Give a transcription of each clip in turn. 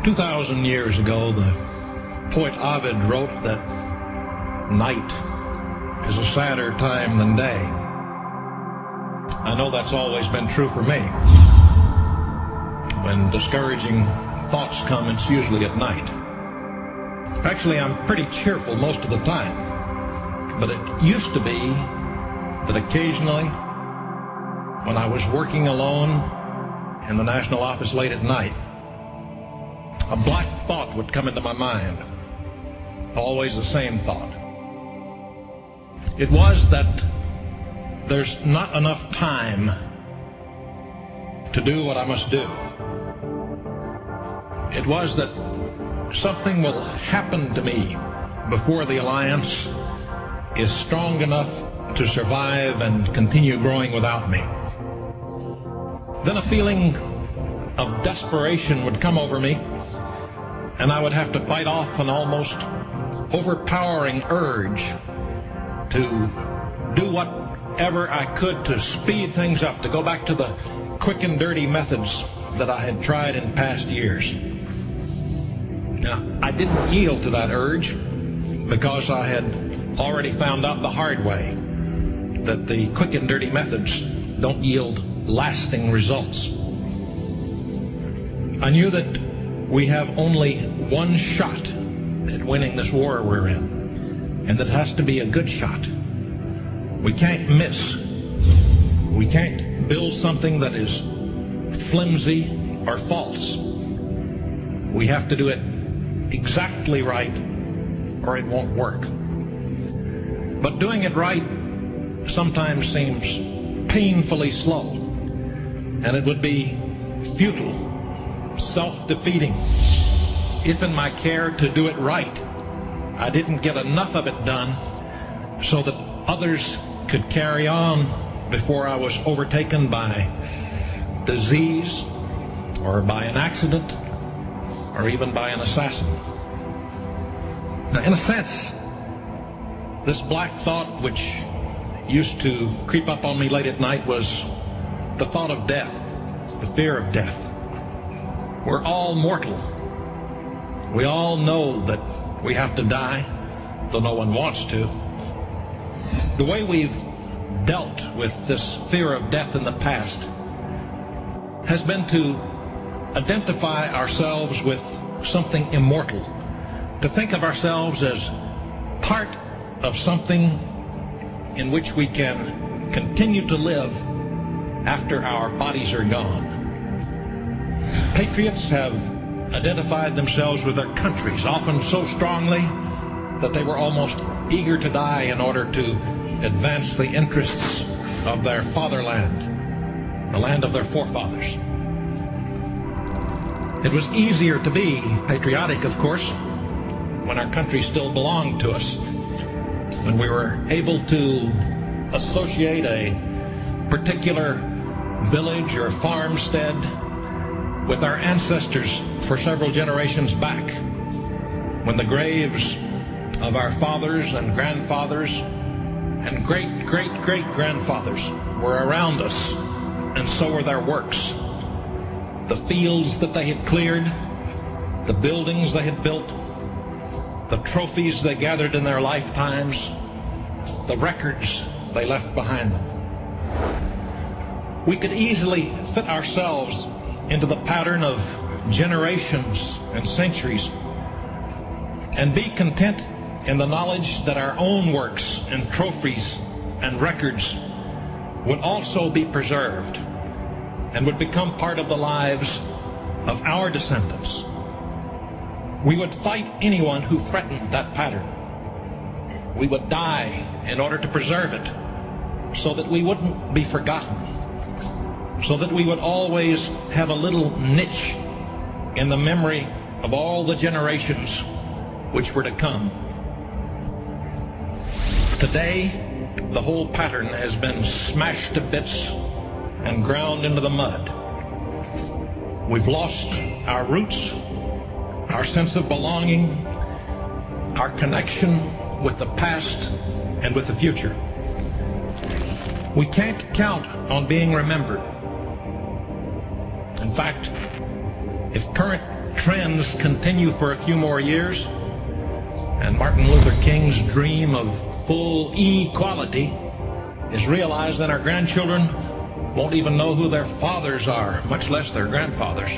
2,000 years ago, the poet Ovid wrote that night is a sadder time than day. I know that's always been true for me. When discouraging thoughts come, it's usually at night. Actually, I'm pretty cheerful most of the time, but it used to be that occasionally, when I was working alone in the national office late at night, a black thought would come into my mind, always the same thought. It was that there's not enough time to do what I must do. It was that something will happen to me before the Alliance is strong enough to survive and continue growing without me. Then a feeling of desperation would come over me, and I would have to fight off an almost overpowering urge to do whatever I could to speed things up, to go back to the quick and dirty methods that I had tried in past years. Now, I didn't yield to that urge because I had already found out the hard way that the quick and dirty methods don't yield lasting results. I knew that we have only one shot at winning this war we're in, and that it has to be a good shot. We can't miss. We can't build something that is flimsy or false. We have to do it exactly right, or it won't work. But doing it right sometimes seems painfully slow, and it would be futile, self-defeating, if in my care to do it right, I didn't get enough of it done so that others could carry on before I was overtaken by disease, or by an accident, or even by an assassin. Now, in a sense, this black thought which used to creep up on me late at night was the thought of death, the fear of death. We're all mortal. We all know that we have to die, though no one wants to. The way we've dealt with this fear of death in the past has been to identify ourselves with something immortal, to think of ourselves as part of something in which we can continue to live after our bodies are gone. Patriots have identified themselves with their countries, often so strongly that they were almost eager to die in order to advance the interests of their fatherland, the land of their forefathers. It was easier to be patriotic, of course, when our country still belonged to us, when we were able to associate a particular village or farmstead with our ancestors for several generations back, when the graves of our fathers and grandfathers and great-great-great-grandfathers were around us, and so were their works. The fields that they had cleared, the buildings they had built, the trophies they gathered in their lifetimes, the records they left behind them. We could easily fit ourselves into the pattern of generations and centuries and be content in the knowledge that our own works and trophies and records would also be preserved and would become part of the lives of our descendants. We would fight anyone who threatened that pattern. We would die in order to preserve it, so that we wouldn't be forgotten, so that we would always have a little niche in the memory of all the generations which were to come. Today, the whole pattern has been smashed to bits and ground into the mud. We've lost our roots, our sense of belonging, our connection with the past and with the future. We can't count on being remembered. In fact, if current trends continue for a few more years, and Martin Luther King's dream of full equality is realized, then our grandchildren won't even know who their fathers are, much less their grandfathers.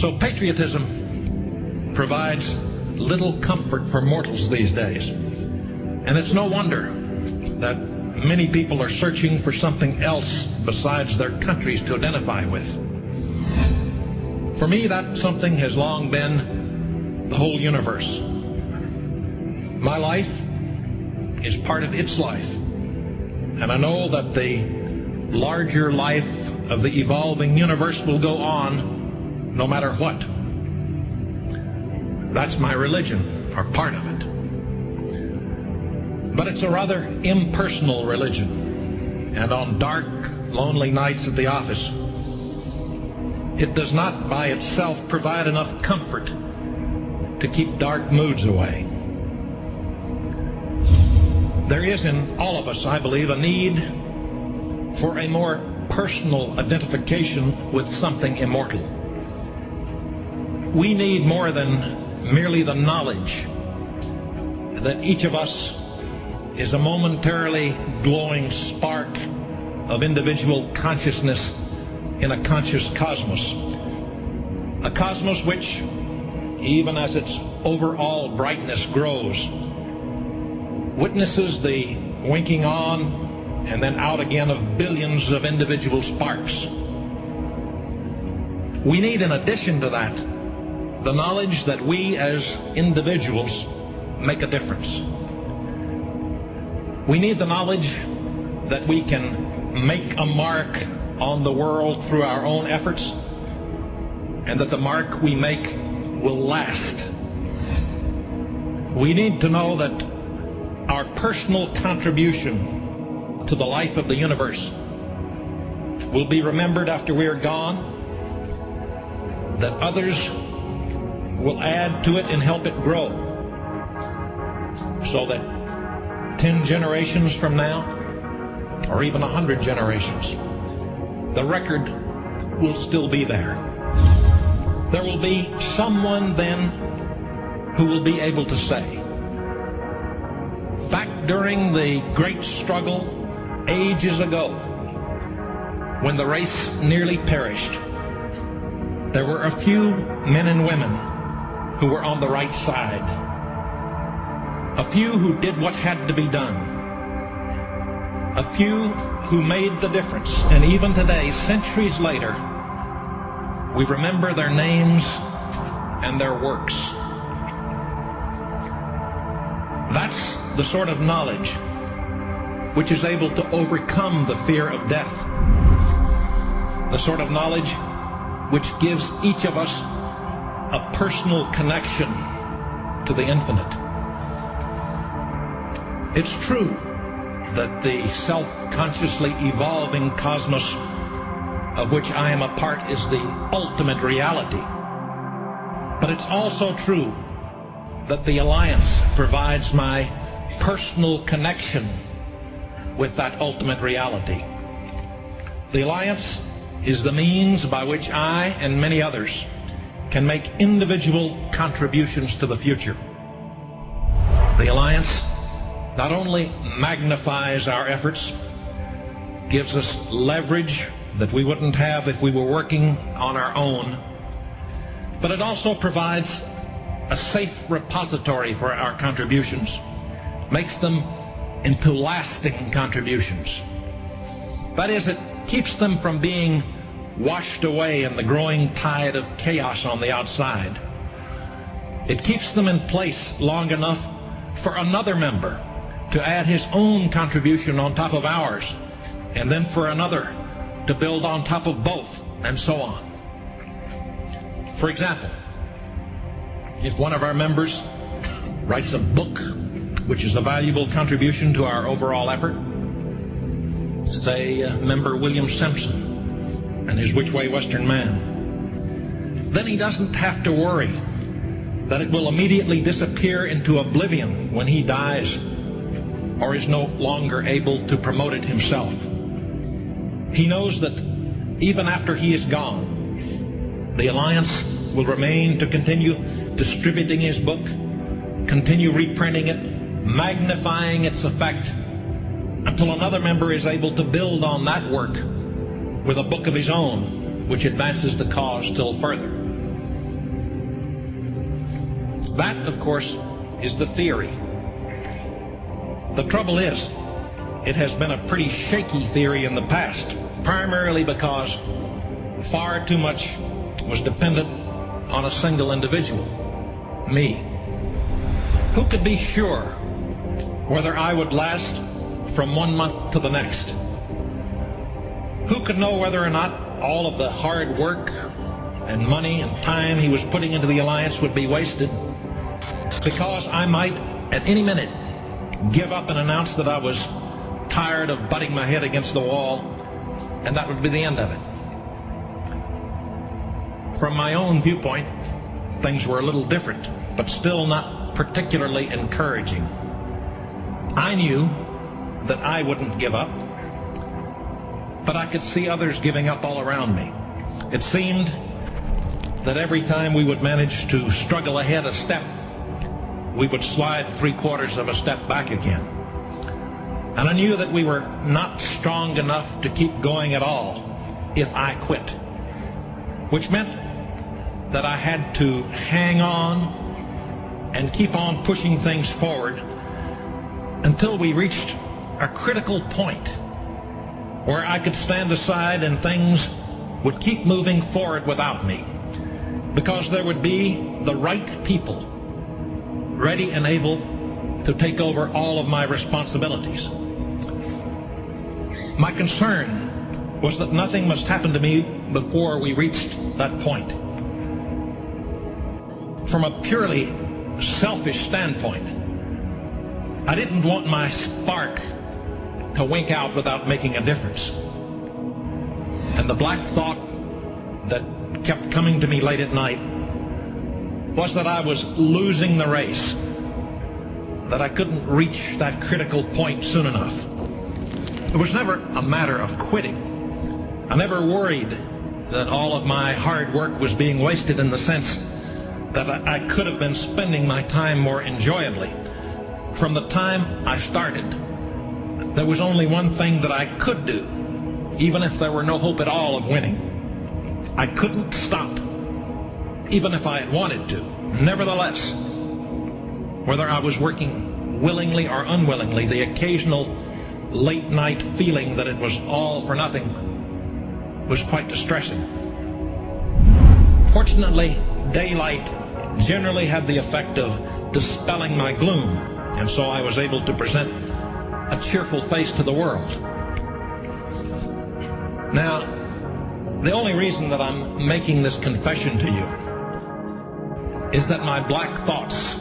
So patriotism provides little comfort for mortals these days. And it's no wonder that many people are searching for something else besides their countries to identify with. For me, that something has long been the whole universe. My life is part of its life. And I know that the larger life of the evolving universe will go on no matter what. That's my religion, or part of it. But it's a rather impersonal religion. And on dark, lonely nights at the office, it does not by itself provide enough comfort to keep dark moods away. There is in all of us, I believe, a need for a more personal identification with something immortal. We need more than merely the knowledge that each of us is a momentarily glowing spark of individual consciousness in a conscious cosmos. A cosmos which, even as its overall brightness grows, witnesses the winking on and then out again of billions of individual sparks. We need, in addition to that, the knowledge that we as individuals make a difference. We need the knowledge that we can make a mark on the world through our own efforts, and that the mark we make will last. We need to know that our personal contribution to the life of the universe will be remembered after we are gone, that others will add to it and help it grow, so that 10 generations from now, or even 100 generations, the record will still be there. There will be someone then who will be able to say, back during the great struggle ages ago, when the race nearly perished, there were a few men and women who were on the right side. A few who did what had to be done. A few who made the difference. And even today, centuries later, we remember their names and their works. That's the sort of knowledge which is able to overcome the fear of death. The sort of knowledge which gives each of us a personal connection to the infinite. It's true that the self-consciously evolving cosmos of which I am a part is the ultimate reality. But it's also true that the Alliance provides my personal connection with that ultimate reality. The Alliance is the means by which I and many others can make individual contributions to the future. The Alliance not only magnifies our efforts, gives us leverage that we wouldn't have if we were working on our own, but it also provides a safe repository for our contributions, makes them into lasting contributions. That is, it keeps them from being washed away in the growing tide of chaos on the outside. It keeps them in place long enough for another member to add his own contribution on top of ours, and then for another to build on top of both, and so on. For example, if one of our members writes a book which is a valuable contribution to our overall effort, say member William Simpson and his Which Way Western Man, then he doesn't have to worry that it will immediately disappear into oblivion when he dies or is no longer able to promote it himself. He knows that even after he is gone, the Alliance will remain to continue distributing his book, continue reprinting it, magnifying its effect, until another member is able to build on that work with a book of his own, which advances the cause still further. That, of course, is the theory. The trouble is, it has been a pretty shaky theory in the past, primarily because far too much was dependent on a single individual, me. Who could be sure whether I would last from 1 month to the next? Who could know whether or not all of the hard work and money and time he was putting into the Alliance would be wasted because I might at any minute give up and announce that I was tired of butting my head against the wall, and that would be the end of it. From my own viewpoint, things were a little different, but still not particularly encouraging. I knew that I wouldn't give up, but I could see others giving up all around me. It seemed that every time we would manage to struggle ahead a step, we would slide 3/4 of a step back again. And I knew that we were not strong enough to keep going at all if I quit, which meant that I had to hang on and keep on pushing things forward until we reached a critical point where I could stand aside and things would keep moving forward without me, because there would be the right people ready and able to take over all of my responsibilities. My concern was that nothing must happen to me before we reached that point. From a purely selfish standpoint, I didn't want my spark to wink out without making a difference. And the black thought that kept coming to me late at night was that I was losing the race, that I couldn't reach that critical point soon enough. It was never a matter of quitting. I never worried that all of my hard work was being wasted in the sense that I could have been spending my time more enjoyably. From the time I started, there was only one thing that I could do, even if there were no hope at all of winning. I couldn't stop, even if I had wanted to. Nevertheless, whether I was working willingly or unwillingly, the occasional late night feeling that it was all for nothing was quite distressing. Fortunately, daylight generally had the effect of dispelling my gloom, and so I was able to present a cheerful face to the world. Now, the only reason that I'm making this confession to you is that my black thoughts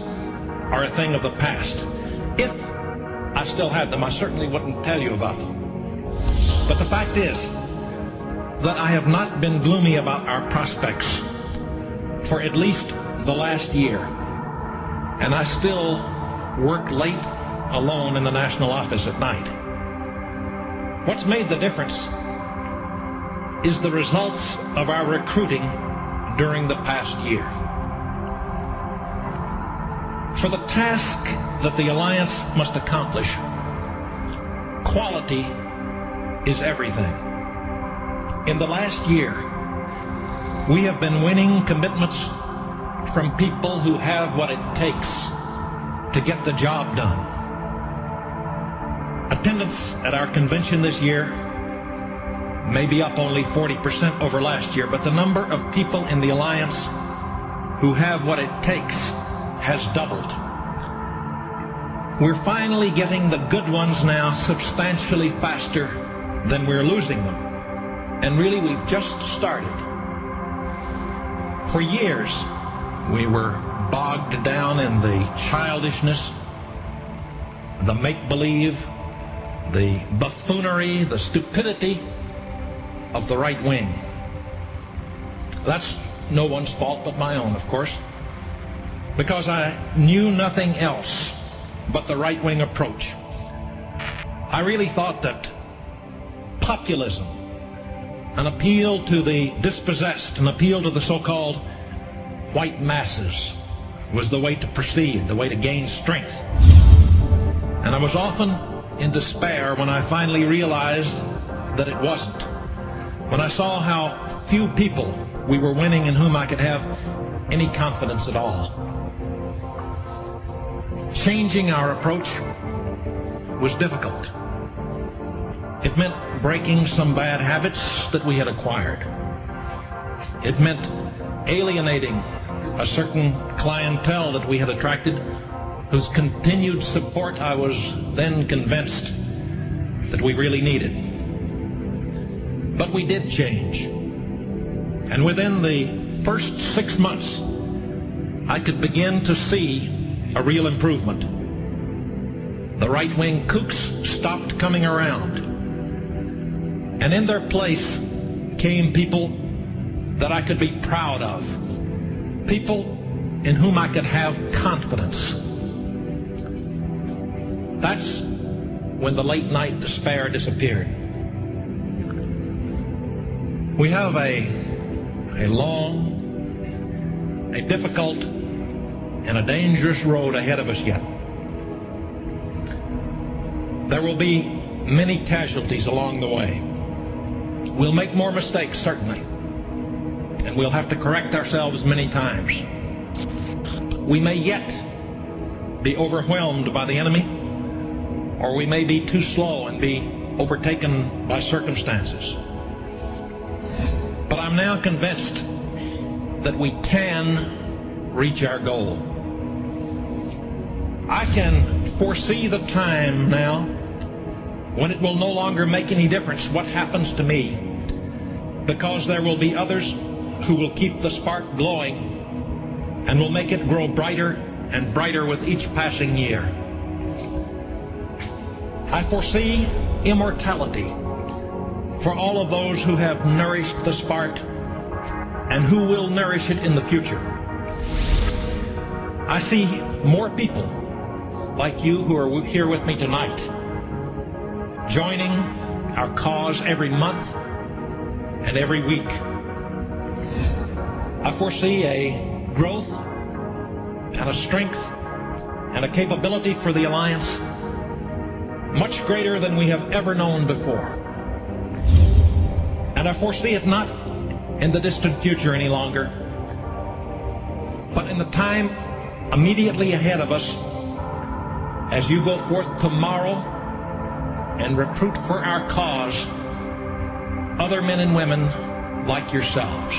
are a thing of the past. If I still had them, I certainly wouldn't tell you about them. But the fact is that I have not been gloomy about our prospects for at least the last year. And I still work late alone in the national office at night. What's made the difference is the results of our recruiting during the past year. For the task that the Alliance must accomplish, quality is everything. In the last year, we have been winning commitments from people who have what it takes to get the job done. Attendance at our convention this year may be up only 40% over last year, but the number of people in the Alliance who have what it takes has doubled. We're finally getting the good ones now substantially faster than we're losing them. And really, we've just started. For years, we were bogged down in the childishness, the make-believe, the buffoonery, the stupidity of the right wing. That's no one's fault but my own, of course, because I knew nothing else but the right-wing approach. I really thought that populism An appeal to the dispossessed, an appeal to the so-called white masses was the way to proceed, the way to gain strength. And I was often in despair when I finally realized that it wasn't. When I saw how few people we were winning in whom I could have any confidence at all. Changing our approach was difficult. It meant breaking some bad habits that we had acquired. It meant alienating a certain clientele that we had attracted, whose continued support I was then convinced that we really needed. But we did change. And within the first 6 months, I could begin to see a real improvement. The right-wing kooks stopped coming around. And in their place came people that I could be proud of. People in whom I could have confidence. That's when the late night despair disappeared. We have a long, a difficult, and a dangerous road ahead of us yet. There will be many casualties along the way. We'll make more mistakes, certainly, and we'll have to correct ourselves many times. We may yet be overwhelmed by the enemy, or we may be too slow and be overtaken by circumstances. But I'm now convinced that we can reach our goal. I can foresee the time now when it will no longer make any difference what happens to me, because there will be others who will keep the spark glowing and will make it grow brighter and brighter with each passing year. I foresee immortality for all of those who have nourished the spark and who will nourish it in the future. I see more people like you who are here with me tonight, joining our cause every month and every week. I foresee a growth and a strength and a capability for the Alliance much greater than we have ever known before. And I foresee it not in the distant future any longer, but in the time immediately ahead of us as you go forth tomorrow and recruit for our cause other men and women like yourselves.